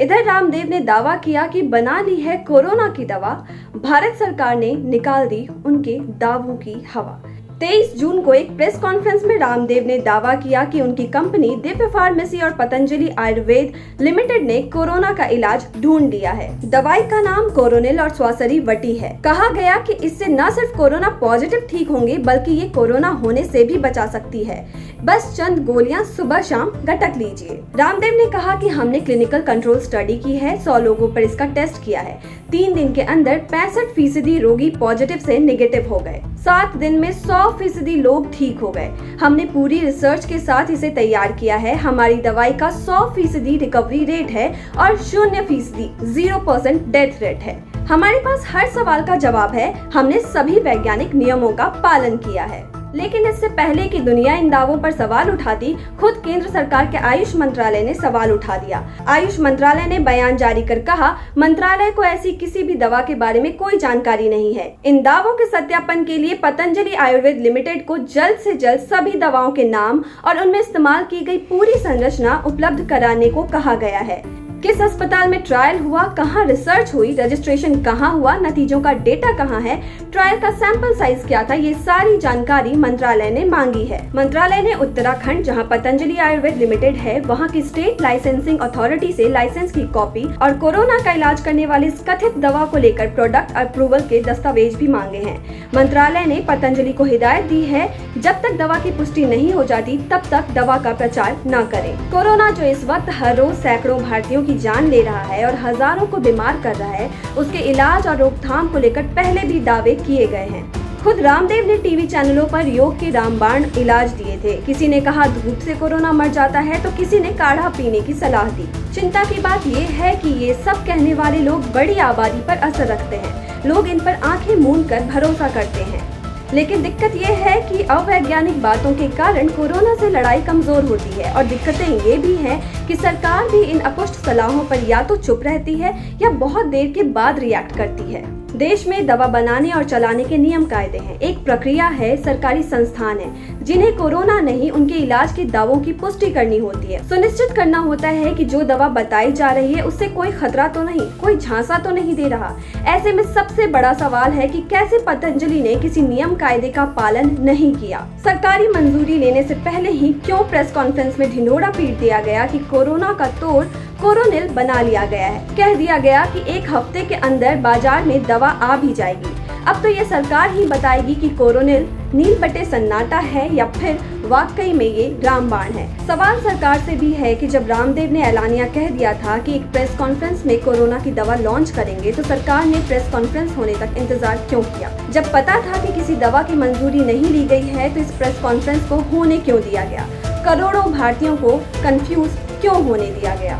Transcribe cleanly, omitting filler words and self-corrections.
इधर रामदेव ने दावा किया कि बना ली है कोरोना की दवा, भारत सरकार ने निकाल दी उनके दावों की हवा। 23 जून को एक प्रेस कॉन्फ्रेंस में रामदेव ने दावा किया कि उनकी कंपनी दिव्य फार्मेसी और पतंजलि आयुर्वेद लिमिटेड ने कोरोना का इलाज ढूंढ लिया है। दवाई का नाम कोरोनिल और स्वासरी वटी है। कहा गया कि इससे न सिर्फ कोरोना पॉजिटिव ठीक होंगे बल्कि ये कोरोना होने से भी बचा सकती है। बस चंद गोलियां सुबह शाम गटक लीजिए। रामदेव ने कहा कि हमने क्लिनिकल कंट्रोल स्टडी की है, 100 लोगों पर इसका टेस्ट किया है। 3 दिन के अंदर 65% रोगी पॉजिटिव से नेगेटिव हो गए। 7 दिन में 100% लोग ठीक हो गए। हमने पूरी रिसर्च के साथ इसे तैयार किया है। हमारी दवाई का 100% रिकवरी रेट है और 0% डेथ रेट है। हमारे पास हर सवाल का जवाब है। हमने सभी वैज्ञानिक नियमों का पालन किया है। लेकिन इससे पहले कि दुनिया इन दावों पर सवाल उठाती, खुद केंद्र सरकार के आयुष मंत्रालय ने सवाल उठा दिया। आयुष मंत्रालय ने बयान जारी कर कहा, मंत्रालय को ऐसी किसी भी दवा के बारे में कोई जानकारी नहीं है। इन दावों के सत्यापन के लिए पतंजलि आयुर्वेद लिमिटेड को जल्द से जल्द सभी दवाओं के नाम और उनमें इस्तेमाल की गई पूरी संरचना उपलब्ध कराने को कहा गया है। किस अस्पताल में ट्रायल हुआ, कहां रिसर्च हुई, रजिस्ट्रेशन कहां हुआ, नतीजों का डेटा कहां है, ट्रायल का सैंपल साइज क्या था, ये सारी जानकारी मंत्रालय ने मांगी है। मंत्रालय ने उत्तराखंड, जहां पतंजलि आयुर्वेद लिमिटेड है, वहां की स्टेट लाइसेंसिंग अथॉरिटी से लाइसेंस की कॉपी और कोरोना का इलाज करने वाली इस कथित दवा को लेकर प्रोडक्ट अप्रूवल के दस्तावेज भी मांगे हैं। मंत्रालय ने पतंजलि को हिदायत दी है, जब तक दवा की पुष्टि नहीं हो जाती तब तक दवा का प्रचार न करें। कोरोना जो इस वक्त हर रोज सैकड़ों भारतीयों की जान ले रहा है और हजारों को बीमार कर रहा है, उसके इलाज और रोकथाम को लेकर पहले भी दावे किए गए हैं। खुद रामदेव ने टीवी चैनलों पर योग के रामबाण इलाज दिए थे। किसी ने कहा धूप से कोरोना मर जाता है तो किसी ने काढ़ा पीने की सलाह दी। चिंता की बात ये है कि ये सब कहने वाले लोग बड़ी आबादी पर असर रखते हैं। लोग इन पर आंखें मूंद कर भरोसा करते हैं। लेकिन दिक्कत ये है कि अवैज्ञानिक बातों के कारण कोरोना से लड़ाई कमजोर होती है और दिक्कतें ये भी हैं कि सरकार भी इन अपुष्ट सलाहों पर या तो चुप रहती है या बहुत देर के बाद रिएक्ट करती है। देश में दवा बनाने और चलाने के नियम कायदे हैं, एक प्रक्रिया है, सरकारी संस्थान है जिन्हें कोरोना नहीं उनके इलाज के दावों की पुष्टि करनी होती है। सुनिश्चित करना होता है कि जो दवा बताई जा रही है उससे कोई खतरा तो नहीं, कोई झांसा तो नहीं दे रहा। ऐसे में सबसे बड़ा सवाल है कि कैसे पतंजलि ने किसी नियम कायदे का पालन नहीं किया। सरकारी मंजूरी लेने से पहले ही क्यों प्रेस कॉन्फ्रेंस में ढिंढोरा पीट दिया गया कि कोरोना का तोड़ कोरोनिल बना लिया गया है। कह दिया गया कि 1 हफ्ते के अंदर बाजार में दवा आ भी जाएगी। अब तो ये सरकार ही बताएगी कि कोरोनिल नील बटे सन्नाटा है या फिर वाकई में ये रामबाण है। सवाल सरकार से भी है कि जब रामदेव ने ऐलानिया कह दिया था कि एक प्रेस कॉन्फ्रेंस में कोरोना की दवा लॉन्च करेंगे तो सरकार ने प्रेस कॉन्फ्रेंस होने तक इंतजार क्यों किया? जब पता था कि किसी दवा की मंजूरी नहीं ली गई है तो इस प्रेस कॉन्फ्रेंस को होने क्यों दिया गया? करोड़ों भारतीयों को कंफ्यूज क्यों होने दिया गया?